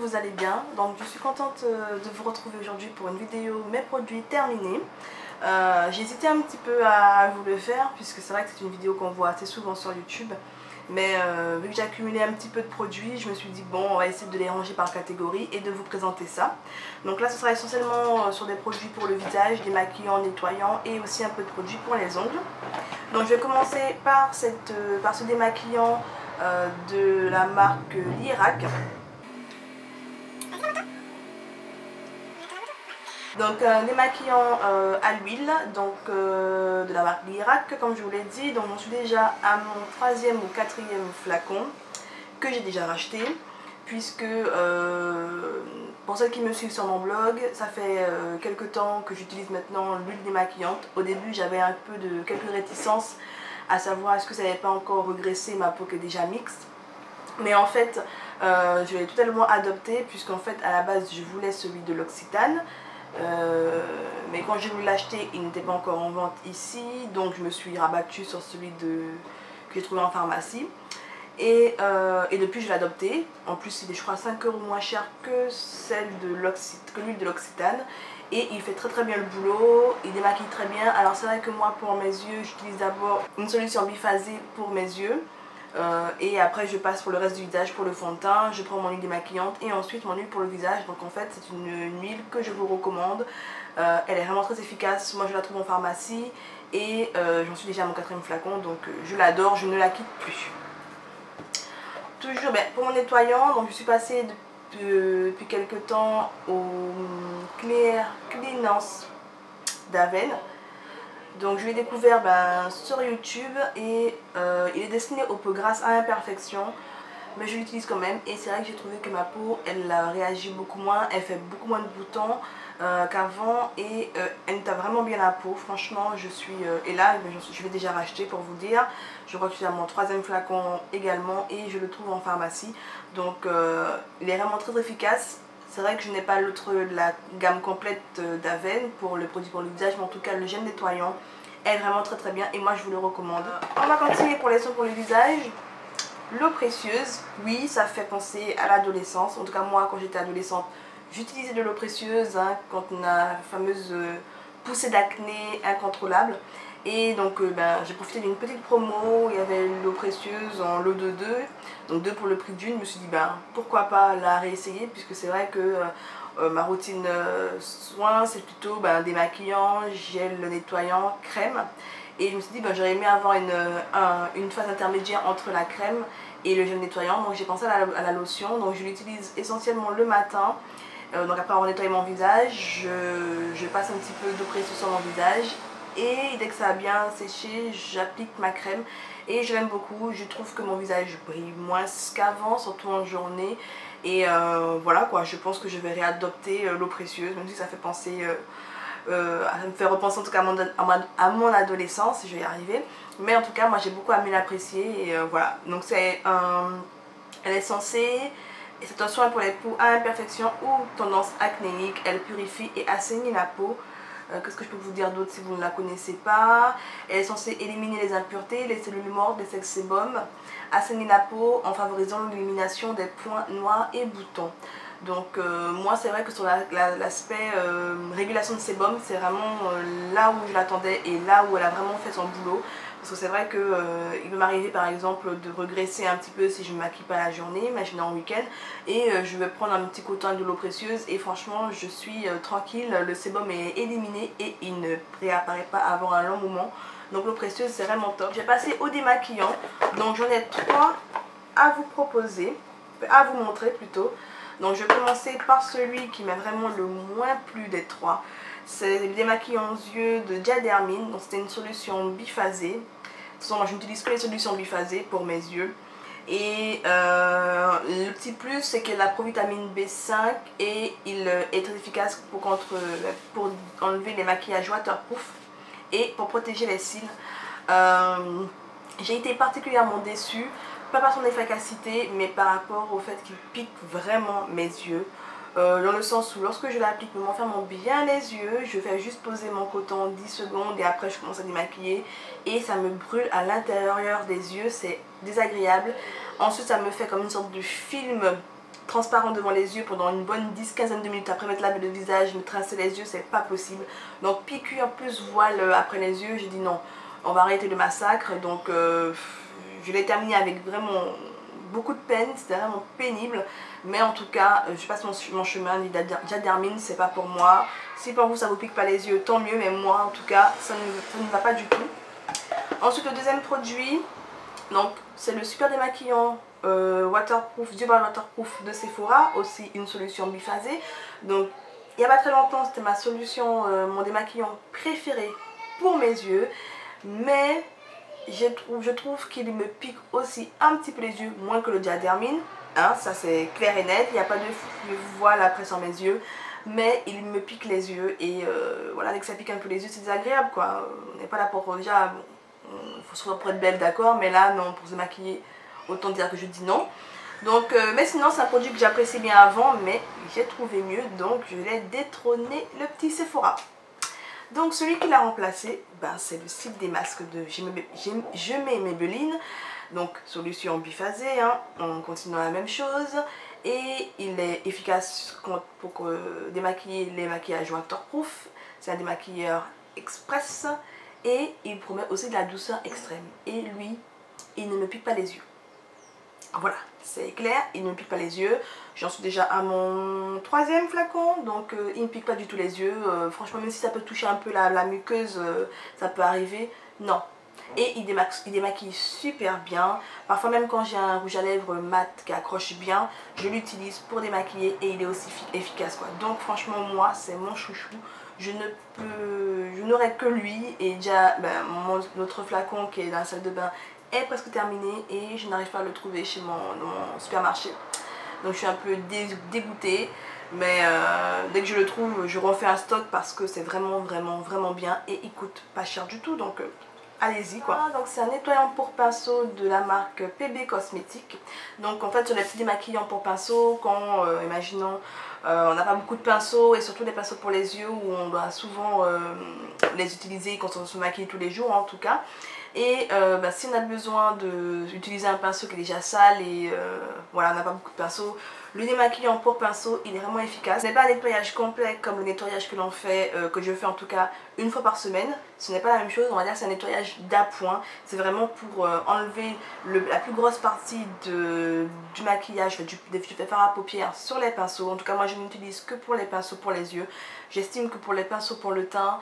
vous allez bien. Donc je suis contente de vous retrouver aujourd'hui pour une vidéo mes produits terminés. J'ai hésité un petit peu à vous le faire puisque c'est vrai que c'est une vidéo qu'on voit assez souvent sur YouTube. Mais vu que j'ai accumulé un petit peu de produits, je me suis dit bon, on va essayer de les ranger par catégorie et de vous présenter ça. Donc là ce sera essentiellement sur des produits pour le visage, démaquillants, nettoyants et aussi un peu de produits pour les ongles. Donc je vais commencer par ce démaquillant de la marque Lierac. Donc un démaquillant à l'huile, donc de la marque Lierac, comme je vous l'ai dit. Donc j'en suis déjà à mon 3e ou 4e flacon que j'ai déjà racheté, puisque pour celles qui me suivent sur mon blog, ça fait quelques temps que j'utilise maintenant l'huile démaquillante. Au début j'avais quelques réticences à savoir est-ce que ça n'avait pas encore regraissé ma peau qui est déjà mixte. Mais en fait je l'ai totalement adopté, puisqu'en fait à la base je voulais celui de l'Occitane. Mais quand j'ai voulu l'acheter, il n'était pas encore en vente ici, donc je me suis rabattue sur celui que j'ai trouvé en pharmacie. Et depuis je l'ai adopté. En plus il est je crois 5 € moins cher que l'huile de l'Occitane. Et il fait très bien le boulot, il démaquille très bien. Alors c'est vrai que moi pour mes yeux j'utilise d'abord une solution biphasée pour mes yeux. Et après je passe pour le reste du visage, pour le fond de teint, je prends mon huile démaquillante et ensuite mon huile pour le visage. Donc en fait c'est une huile que je vous recommande. Elle est vraiment très efficace, moi je la trouve en pharmacie et j'en suis déjà à mon 4e flacon, donc je l'adore, je ne la quitte plus. Toujours pour mon nettoyant, donc je suis passée depuis quelques temps au Cleanance d'Avène. Donc je l'ai découvert sur YouTube et il est destiné aux peaux grasses à imperfection, mais je l'utilise quand même et c'est vrai que j'ai trouvé que ma peau elle réagit beaucoup moins, elle fait beaucoup moins de boutons qu'avant et elle nettoie vraiment bien la peau. Franchement je suis et là je l'ai déjà racheté pour vous dire, je crois que je suis à mon 3e flacon également et je le trouve en pharmacie. Donc il est vraiment très efficace. C'est vrai que je n'ai pas la gamme complète d'Avène pour le produit pour le visage, mais en tout cas le gel nettoyant est vraiment très bien et moi je vous le recommande. On va continuer pour les soins pour le visage. L'eau précieuse, oui, ça fait penser à l'adolescence. En tout cas moi quand j'étais adolescente, j'utilisais de l'eau précieuse quand on a la fameuse poussée d'acné incontrôlable. Et donc j'ai profité d'une petite promo, il y avait l'eau précieuse en lot de 2, donc 2 pour le prix d'une. Je me suis dit pourquoi pas la réessayer, puisque c'est vrai que ma routine soin c'est plutôt démaquillant, gel nettoyant, crème. Et je me suis dit j'aurais aimé avoir une phase intermédiaire entre la crème et le gel nettoyant, donc j'ai pensé à la lotion. Donc je l'utilise essentiellement le matin. Donc après avoir nettoyé mon visage, je passe un petit peu d'eau précieuse sur mon visage. Et dès que ça a bien séché, j'applique ma crème et je l'aime beaucoup. Je trouve que mon visage brille moins qu'avant, surtout en journée. Et voilà quoi, je pense que je vais réadopter l'eau précieuse, même si ça fait penser, ça me fait repenser en tout cas à mon adolescence, je vais y arriver. Mais en tout cas moi j'ai beaucoup aimé l'apprécier et voilà. Donc elle est censée, et c'est un soin pour les peaux à imperfection ou tendance acnéique. Elle purifie et assainit la peau. Qu'est-ce que je peux vous dire d'autre si vous ne la connaissez pas? Elle est censée éliminer les impuretés, les cellules mortes, les sex sébum, assainir la peau en favorisant l'élimination des points noirs et boutons. Donc moi c'est vrai que sur l'aspect régulation de sébum, c'est vraiment là où je l'attendais et là où elle a vraiment fait son boulot. Parce que c'est vrai qu'il peut m'arriver par exemple de regresser un petit peu si je ne me maquille pas la journée, imaginez en week-end, et je vais prendre un petit coton de l'eau précieuse et franchement je suis tranquille, le sébum est éliminé et il ne réapparaît pas avant un long moment. Donc l'eau précieuse c'est vraiment top. Je vais passer au démaquillant, donc j'en ai 3 à vous proposer, à vous montrer plutôt. Donc je vais commencer par celui qui m'a vraiment le moins plu des 3. C'est le démaquillant aux yeux de Diadermine. Donc c'était une solution biphasée. De toute façon moi je n'utilise que les solutions biphasées pour mes yeux. Et le petit plus c'est qu'il a la provitamine B5 et il est très efficace pour enlever les maquillages waterproof et pour protéger les cils. J'ai été particulièrement déçue, pas par son efficacité mais par rapport au fait qu'il pique vraiment mes yeux. Dans le sens où lorsque je l'applique, me m'enfermant bien les yeux, je fais juste poser mon coton 10 secondes et après je commence à démaquiller et ça me brûle à l'intérieur des yeux, c'est désagréable. Ensuite ça me fait comme une sorte de film transparent devant les yeux pendant une bonne 10-15 de minutes après m'être lavé le visage, me tracer les yeux, c'est pas possible. Donc piqûre plus voile après les yeux, j'ai dit non, on va arrêter le massacre. Donc je l'ai terminé avec vraiment beaucoup de peine, c'était vraiment pénible. Mais en tout cas, je passe mon chemin, Diadermine, c'est pas pour moi. Si pour vous ça vous pique pas les yeux, tant mieux, mais moi en tout cas, ça ne va pas du tout. Ensuite, le deuxième produit, donc c'est le super démaquillant waterproof, durable waterproof de Sephora, aussi une solution biphasée. Donc il n'y a pas très longtemps, c'était ma solution, mon démaquillant préféré pour mes yeux, mais je trouve qu'il me pique aussi un petit peu les yeux, moins que le Diadermine, hein, ça c'est clair et net, il n'y a pas de voile après sur mes yeux, mais il me pique les yeux et voilà, dès que ça pique un peu les yeux c'est désagréable quoi. On n'est pas là pour déjà, bon, il faut se voir pour être belle d'accord, mais là non, pour se maquiller, autant dire que je dis non. Donc, mais sinon c'est un produit que j'apprécie bien avant, mais j'ai trouvé mieux, donc je l'ai détrôné, le petit Sephora. Donc celui qui l'a remplacé, ben, c'est le Silk des masques de Je mets Maybelline. Donc solution biphasée, hein, on continue dans la même chose. Et il est efficace pour démaquiller les maquillages waterproof. C'est un démaquilleur express. Et il promet aussi de la douceur extrême. Et lui, il ne me pique pas les yeux. Voilà, c'est clair, il ne me pique pas les yeux. J'en suis déjà à mon troisième flacon, donc il ne me pique pas du tout les yeux. Franchement, même si ça peut toucher un peu la muqueuse, ça peut arriver. Non. Et il démaquille super bien. Parfois même quand j'ai un rouge à lèvres mat qui accroche bien, je l'utilise pour démaquiller et il est aussi efficace quoi. Donc franchement moi c'est mon chouchou. Je n'aurai que lui et déjà ben, notre flacon qui est dans la salle de bain est presque terminé et je n'arrive pas à le trouver chez mon supermarché. Donc je suis un peu dégoûtée. Mais dès que je le trouve, je refais un stock parce que c'est vraiment bien et il coûte pas cher du tout. Donc allez-y quoi. Donc c'est un nettoyant pour pinceau de la marque PB Cosmétiques. Donc en fait sur les petits démaquillants pour pinceau, quand imaginons on n'a pas beaucoup de pinceaux et surtout des pinceaux pour les yeux où on doit souvent les utiliser quand on se maquille tous les jours en tout cas. Et bah, si on a besoin d'utiliser un pinceau qui est déjà sale et voilà on n'a pas beaucoup de pinceaux, le démaquillant pour pinceau il est vraiment efficace. Ce n'est pas un nettoyage complet comme le nettoyage que l'on fait, que je fais en tout cas une fois par semaine. Ce n'est pas la même chose, on va dire que c'est un nettoyage d'appoint. C'est vraiment pour enlever la plus grosse partie du maquillage, du fard à paupières sur les pinceaux. En tout cas moi je n'utilise que pour les pinceaux pour les yeux. J'estime que pour les pinceaux pour le teint,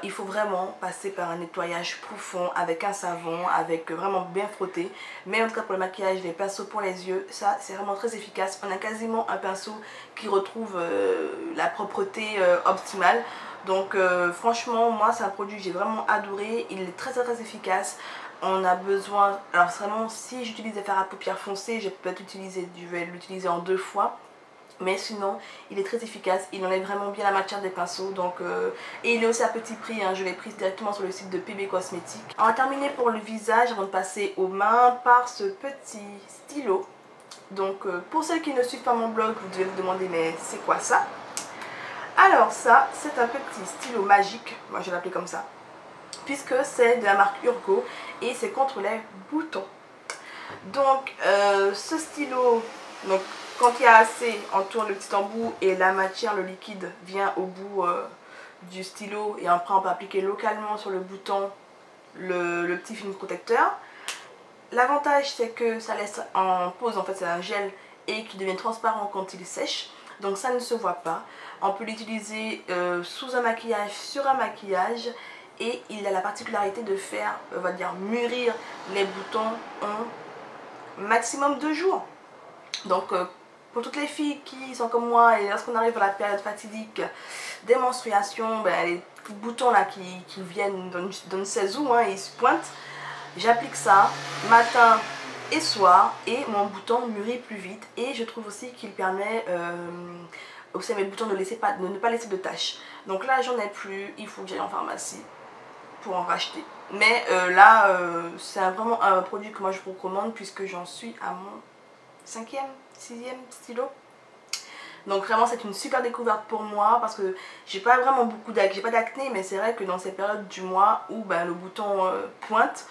il faut vraiment passer par un nettoyage profond avec un savon, avec vraiment bien frotté. Mais en tout cas pour le maquillage, les pinceaux pour les yeux, ça c'est vraiment très efficace. On a quasiment un pinceau qui retrouve la propreté optimale. Donc franchement moi c'est un produit que j'ai vraiment adoré, il est très efficace. On a besoin, alors vraiment si j'utilise des fards à paupières foncés, je vais l'utiliser en 2 fois. Mais sinon il est très efficace, il enlève vraiment bien la matière des pinceaux. Donc, et il est aussi à petit prix, hein, je l'ai pris directement sur le site de PB Cosmétiques. On va terminer pour le visage avant de passer aux mains par ce petit stylo. Donc pour ceux qui ne suivent pas mon blog, vous devez vous demander mais c'est quoi ça? Alors ça c'est un petit stylo magique, moi je vais l'appeler comme ça, puisque c'est de la marque Urgo et c'est contre les boutons. Donc ce stylo, donc quand il y a assez, on tourne le petit embout et la matière, le liquide vient au bout du stylo et après on peut appliquer localement sur le bouton le petit film protecteur. L'avantage c'est que ça laisse en pose, en fait c'est un gel et qui devient transparent quand il sèche. Donc ça ne se voit pas. On peut l'utiliser sous un maquillage, sur un maquillage. Et il a la particularité de faire, on va dire, mûrir les boutons en maximum 2 jours. Donc pour toutes les filles qui sont comme moi et lorsqu'on arrive à la période fatidique des menstruations, ben, les boutons là qui viennent dans ne sais où, hein, ils se pointent. J'applique ça matin et soir et mon bouton mûrit plus vite. Et je trouve aussi qu'il permet aussi à mes boutons de ne pas laisser de taches. Donc là j'en ai plus, il faut que j'aille en pharmacie pour en racheter. Mais là c'est vraiment un produit que moi je vous recommande puisque j'en suis à mon 5e, 6e stylo. Donc vraiment c'est une super découverte pour moi parce que j'ai pas vraiment beaucoup d'acné, j'ai pas d'acné, mais c'est vrai que dans ces périodes du mois où ben, le bouton pointe,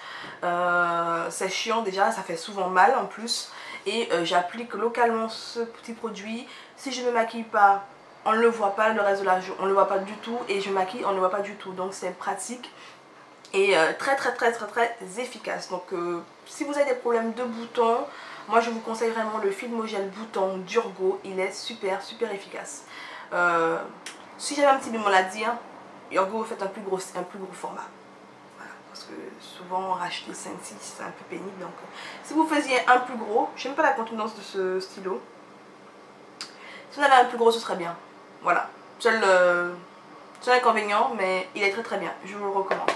c'est chiant déjà, ça fait souvent mal en plus. Et j'applique localement ce petit produit. Si je ne me maquille pas, on ne le voit pas le reste de la journée, on ne le voit pas du tout, et je maquille, on ne le voit pas du tout. Donc c'est pratique et très efficace. Donc si vous avez des problèmes de boutons, moi je vous conseille vraiment le Filmogel bouton d'Urgo. Il est super efficace. Si j'avais un petit bémol à dire, Urgo, faites un plus gros format. Voilà, parce que souvent racheter 5-6 c'est un peu pénible. Donc si vous faisiez un plus gros, je n'aime pas la contenance de ce stylo. Si vous avez un plus gros, ce serait bien. Voilà, seul inconvénient, mais il est très bien. Je vous le recommande.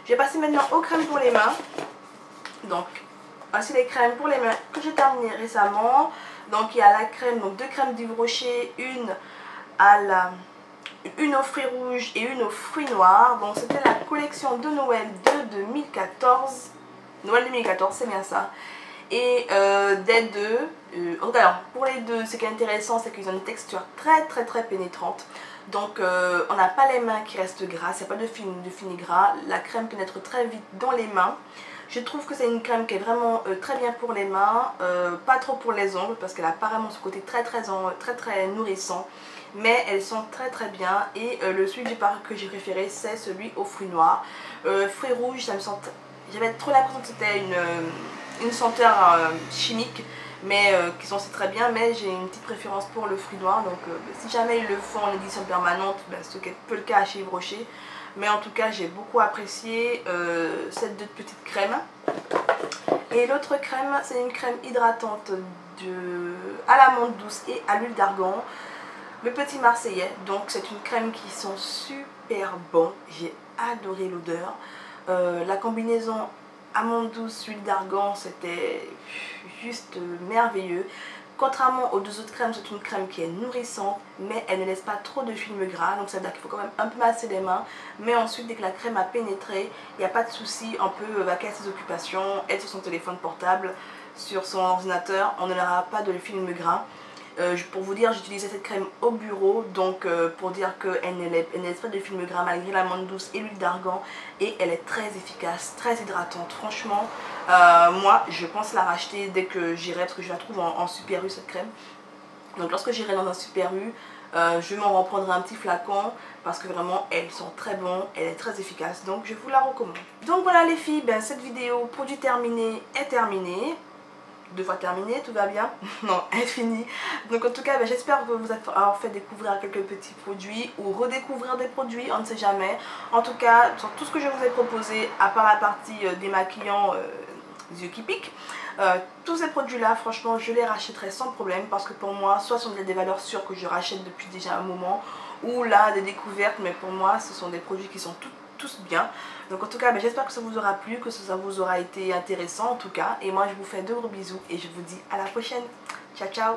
Je vais passer maintenant aux crèmes pour les mains. Donc, voici les crèmes pour les mains que j'ai terminées récemment. Donc, il y a la crème, donc 2 crèmes d'Yves Rocher, une aux fruits rouges et une aux fruits noirs. Donc, c'était la collection de Noël de 2014. Noël 2014, c'est bien ça. Et des deux, alors pour les deux, ce qui est intéressant, c'est qu'ils ont une texture très pénétrante. Donc on n'a pas les mains qui restent grasses, il n'y a pas de fini gras. La crème pénètre très vite dans les mains. Je trouve que c'est une crème qui est vraiment très bien pour les mains, pas trop pour les ongles parce qu'elle a apparemment ce côté très nourrissant. Mais elles sont très bien. Et celui que j'ai préféré, c'est celui aux fruits noirs. Fruits rouges, ça me sent... J'avais trop l'impression que c'était une senteur chimique, mais qui sentait très bien. Mais j'ai une petite préférence pour le fruit noir. Donc si jamais ils le font en édition permanente, ben, ce qui est peu le cas chez Yves Rocher. Mais en tout cas, j'ai beaucoup apprécié cette 2 petites crèmes. Et l'autre crème, c'est une crème hydratante à l'amande douce et à l'huile d'argan. Le Petit Marseillais. Donc c'est une crème qui sent super bon. J'ai adoré l'odeur. La combinaison amande douce, huile d'argan, c'était juste merveilleux. Contrairement aux 2 autres crèmes, c'est une crème qui est nourrissante, mais elle ne laisse pas trop de film gras. Donc ça veut dire qu'il faut quand même un peu masser les mains. Mais ensuite, dès que la crème a pénétré, il n'y a pas de souci. On peut vaquer à ses occupations, être sur son téléphone portable, sur son ordinateur. On n'aura pas de film gras. Pour vous dire, j'utilisais cette crème au bureau, donc pour dire qu'elle ne laisse pas de film gras malgré l'amande douce et l'huile d'argan, et elle est très efficace, très hydratante. Franchement, moi je pense la racheter dès que j'irai, parce que je la trouve en Super U cette crème. Donc lorsque j'irai dans un Super U, je m'en reprendrai un petit flacon parce que vraiment elles sont très bonnes, elle est très efficace, donc je vous la recommande. Donc voilà les filles, ben, cette vidéo produit terminé est terminée. 2 fois terminé, tout va bien. Non, elle est finie. Donc en tout cas, ben, j'espère que vous avoir fait découvrir quelques petits produits ou redécouvrir des produits, on ne sait jamais. En tout cas, sur tout ce que je vous ai proposé, à part la partie démaquillant les yeux qui piquent, tous ces produits là, franchement, je les rachèterai sans problème parce que pour moi, soit ce sont des valeurs sûres que je rachète depuis déjà un moment, ou là, des découvertes, mais pour moi, ce sont des produits qui sont tous bien. Donc en tout cas, ben, j'espère que ça vous aura plu, que ça vous aura été intéressant en tout cas. Et moi, je vous fais de gros bisous et je vous dis à la prochaine. Ciao, ciao.